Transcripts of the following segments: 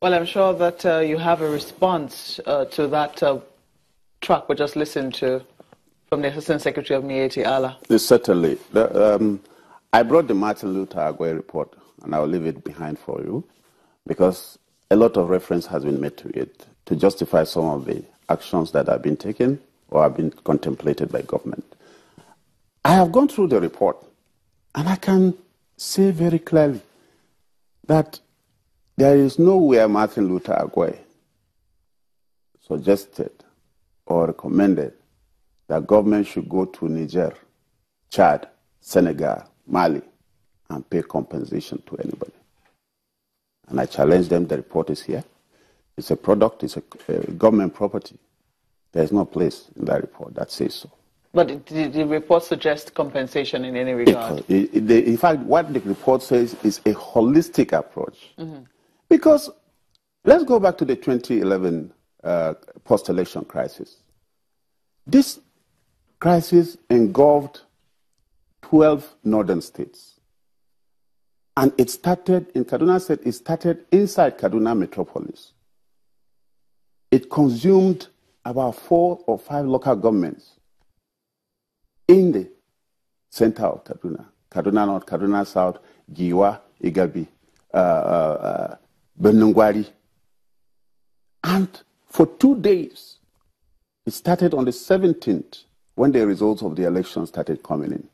Well, I'm sure that you have a response to that track we just listened to from the Assistant Secretary of Mieti Allah. Certainly. I brought the Martin Luther Agway report, and I'll leave it behind for you, because a lot of reference has been made to it to justify some of the actions that have been taken or have been contemplated by government. I have gone through the report, and I can say very clearly that there is nowhere Martin Luther Agway suggested or recommended that government should go to Niger, Chad, Senegal, Mali, and pay compensation to anybody. And I challenge them, the report is here. It's a product, it's a government property. There's no place in that report that says so. But did the report suggest compensation in any regard? In fact, what the report says is a holistic approach. Mm-hmm. Because let's go back to the 2011 post-election crisis. This crisis engulfed 12 northern states. And it started in Kaduna State, it started inside Kaduna metropolis. It consumed about 4 or 5 local governments in the center of Kaduna. Kaduna North, Kaduna South, Giwa, Igabi, Benungwari. And for 2 days, it started on the 17th when the results of the election started coming in.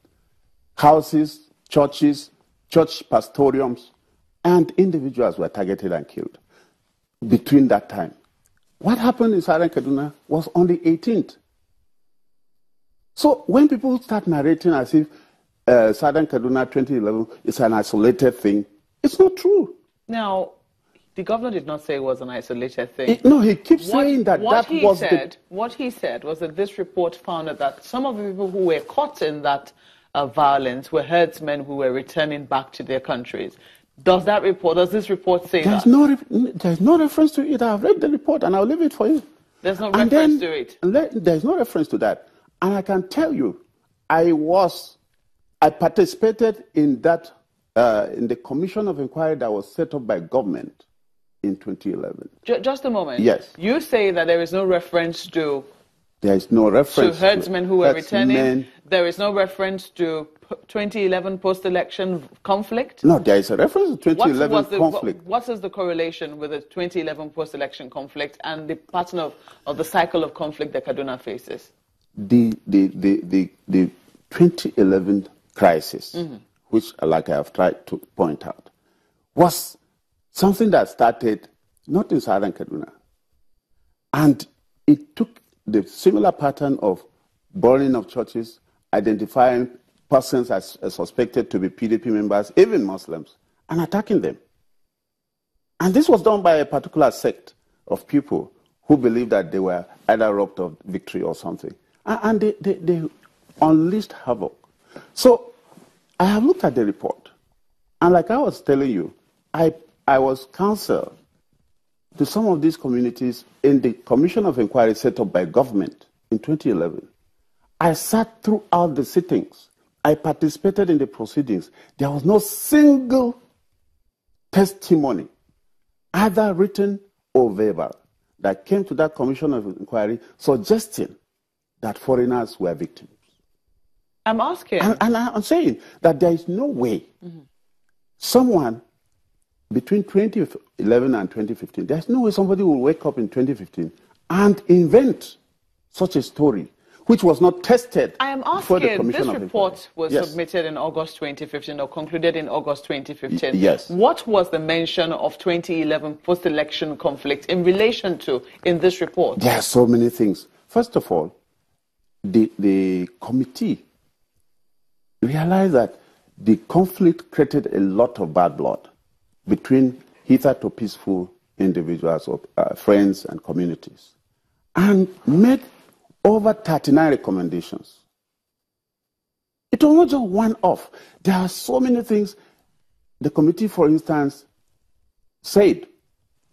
Houses, churches, church pastoriums, and individuals were targeted and killed between that time. What happened in Southern Kaduna was on the 18th. So when people start narrating as if Southern Kaduna 2011 is an isolated thing, it's not true. Now, the governor did not say it was an isolated thing. No, he keeps saying that What he said was that this report found that some of the people who were caught in that violence were herdsmen who were returning back to their countries. Does this report say that? There's no reference to it. I've read the report and I'll leave it for you. There's no reference to it? There's no reference to that. And I can tell you, I participated in that, in the commission of inquiry that was set up by government in 2011. Just a moment. Yes. You say that there is no reference to... There is no reference to herdsmen who were returning. There is no reference to 2011 post-election conflict. No, there is a reference to 2011 conflict. What is the correlation with the 2011 post-election conflict and the pattern of the cycle of conflict that Kaduna faces? The 2011 crisis, mm-hmm. which, like I have tried to point out, was something that started not in Southern Kaduna, and it took the similar pattern of burning of churches, identifying persons as suspected to be PDP members, even Muslims, and attacking them. And this was done by a particular sect of people who believed that they were either robbed of victory or something. And they unleashed havoc. So I have looked at the report, and like I was telling you, I was counsel to some of these communities in the commission of inquiry set up by government in 2011. I sat throughout the sittings. I participated in the proceedings. There was no single testimony, either written or verbal, that came to that commission of inquiry suggesting that foreigners were victims. I'm asking. And I'm saying that there is no way someone between 2011 and 2015, there's no way somebody will wake up in 2015 and invent such a story, which was not tested. I am asking, this report was submitted in August 2015 or concluded in August 2015. Yes. What was the mention of 2011 post-election conflict in relation to in this report? There are so many things. First of all, the committee realized that the conflict created a lot of bad blood between hitherto peaceful individuals, friends and communities, and made over 39 recommendations. It was not just one off. There are so many things. The committee, for instance, said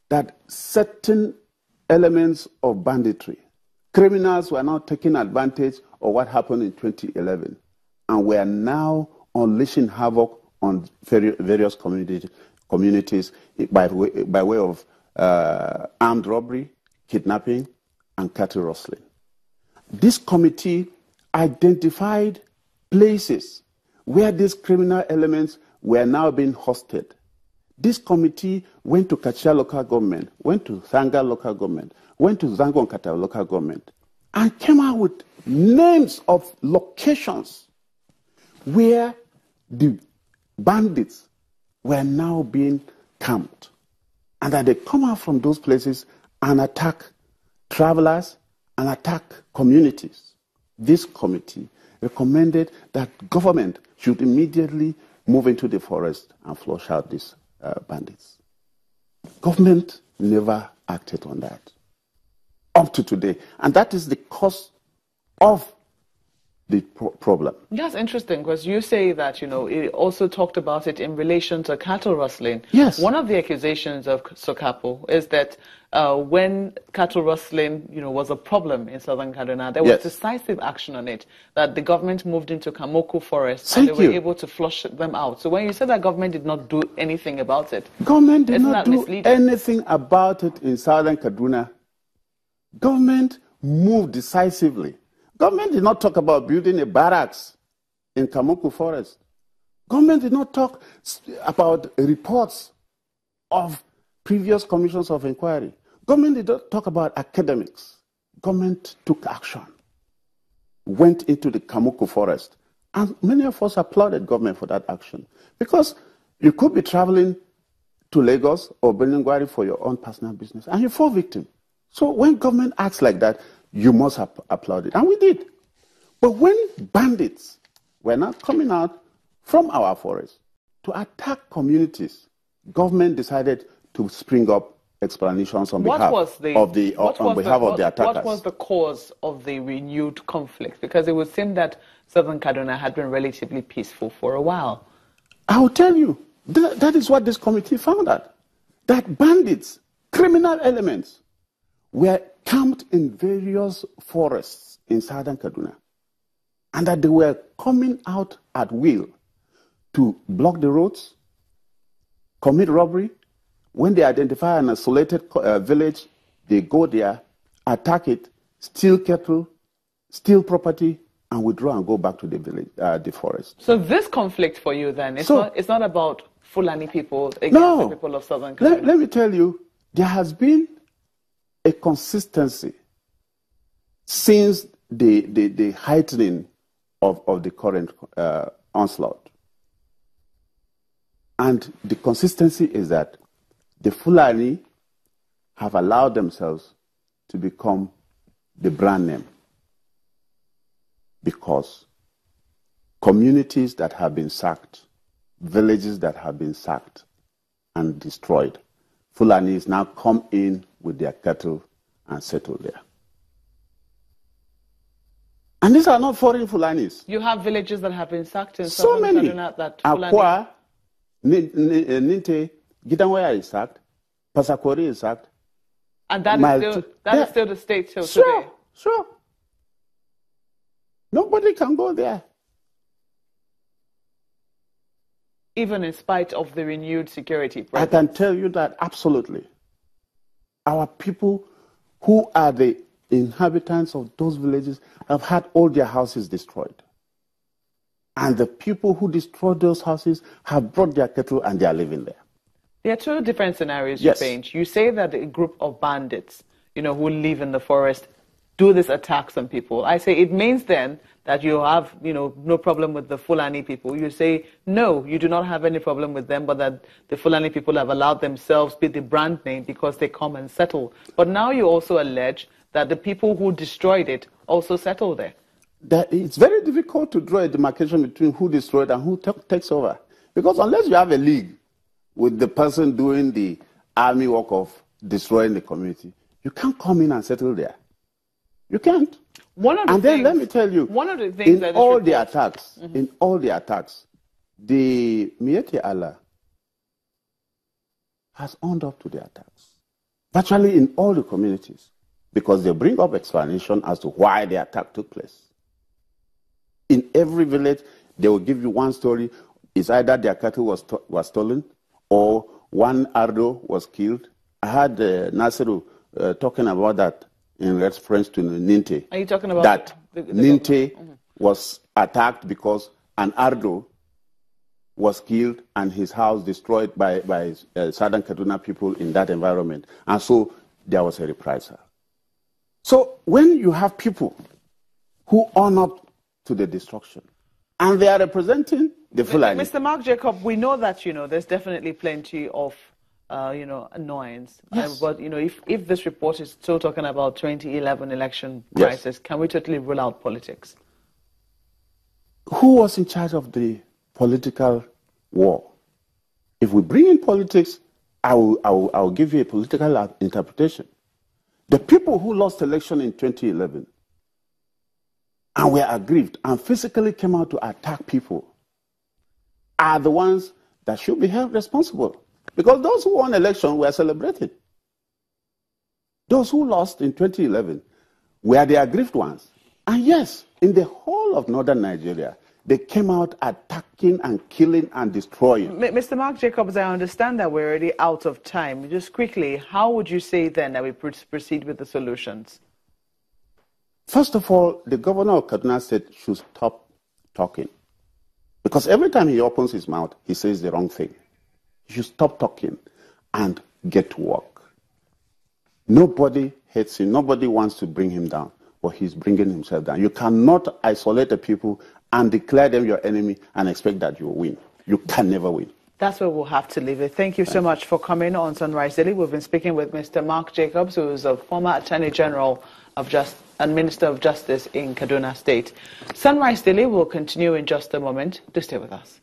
that certain elements of banditry, criminals were now taking advantage of what happened in 2011 and were now unleashing havoc on various communities by way of armed robbery, kidnapping, and cattle rustling. This committee identified places where these criminal elements were now being hosted. This committee went to Kachia local government, went to Thanga local government, went to Zangon-Kata local government, and came out with names of locations where the bandits were now being camped. And that they come out from those places and attack travelers and attack communities. This committee recommended that government should immediately move into the forest and flush out these bandits. Government never acted on that up to today. And that is the cause of the problem. That's interesting because you say that, it also talked about it in relation to cattle rustling. Yes. One of the accusations of Sokapo is that when cattle rustling, was a problem in southern Kaduna, there was decisive action on it, that the government moved into Kamoku forest and they were able to flush them out. So when you said that government did not do anything about it, government did not do anything about it in southern Kaduna. Government moved decisively. Government did not talk about building a barracks in Kamoku forest. Government did not talk about reports of previous commissions of inquiry. Government did not talk about academics. Government took action, went into the Kamoku forest, and many of us applauded government for that action. Because you could be traveling to Lagos or Beningwari for your own personal business, and you fall victim. So when government acts like that, you must applaud it. And we did. But when bandits were now coming out from our forest to attack communities, government decided to spring up explanations on behalf of the attackers. What was the cause of the renewed conflict? Because it would seem that southern Kaduna had been relatively peaceful for a while. I will tell you, that is what this committee found out. That bandits, criminal elements, were camped in various forests in southern Kaduna, and that they were coming out at will to block the roads, commit robbery. When they identify an isolated village, they go there, attack it, steal cattle, steal property, and withdraw and go back to the village, the forest. So this conflict for you then, it's not about Fulani people against the people of southern Kaduna? Let me tell you, there has been a consistency since the heightening of the current onslaught. And the consistency is that the Fulani have allowed themselves to become the brand name, because communities that have been sacked, villages that have been sacked and destroyed, Fulanis now come in with their cattle and settle there. And these are not foreign Fulanis. You have villages that have been sacked in so southern many. Kaduna that Fulani... Akwa, Ninte, Gidanwaya is sacked, Pasakori is sacked. And that is still the state till today? Sure. Nobody can go there. Even in spite of the renewed security presence? I can tell you that absolutely. Our people who are the inhabitants of those villages have had all their houses destroyed. And the people who destroyed those houses have brought their cattle and they are living there. There are two different scenarios you paint. You say that a group of bandits, who live in the forest, do these attacks on people. I say it means then that you have, no problem with the Fulani people. You say, no, you do not have any problem with them, but that the Fulani people have allowed themselves be the brand name because they come and settle. But now you also allege that the people who destroyed it also settle there. That it's very difficult to draw a demarcation between who destroyed and who takes over. Because unless you have a league with the person doing the army work of destroying the community, you can't come in and settle there. You can't. Then let me tell you, one of the things in all the attacks, the Miete Allah has owned up to the attacks. Virtually in all the communities, because they bring up explanation as to why the attack took place. In every village, they will give you one story. It's either their cattle was stolen, or one Ardo was killed, I had Nasiru talking about that in reference to Ninte. Are you talking about that the Ninte was attacked because an Ardo was killed and his house destroyed by Southern Kaduna people in that environment. And so there was a reprisal. So when you have people who own up to the destruction and they are representing the Fulani. Mr. Mark Jacob, we know that, there's definitely plenty of, annoyance. Yes. But, if this report is still talking about 2011 election crisis, can we totally rule out politics? Who was in charge of the political war? If we bring in politics, I will give you a political interpretation. The people who lost election in 2011 and were aggrieved and physically came out to attack people are the ones that should be held responsible. Because those who won election were celebrated. Those who lost in 2011 were the aggrieved ones. And yes, in the whole of northern Nigeria, they came out attacking and killing and destroying. Mr. Mark Jacobs, I understand that we're already out of time. Just quickly, how would you say then that we proceed with the solutions? First of all, the governor of Kaduna State should stop talking. Because every time he opens his mouth, he says the wrong thing. He should stop talking and get to work. Nobody hates him. Nobody wants to bring him down. But he's bringing himself down. You cannot isolate the people and declare them your enemy and expect that you will win. You can never win. That's where we'll have to leave it. Thank you so much for coming on Sunrise Daily. We've been speaking with Mr. Mark Jacobs, who is a former Attorney General and Minister of Justice in Kaduna State. Sunrise Daily will continue in just a moment. Do stay with us.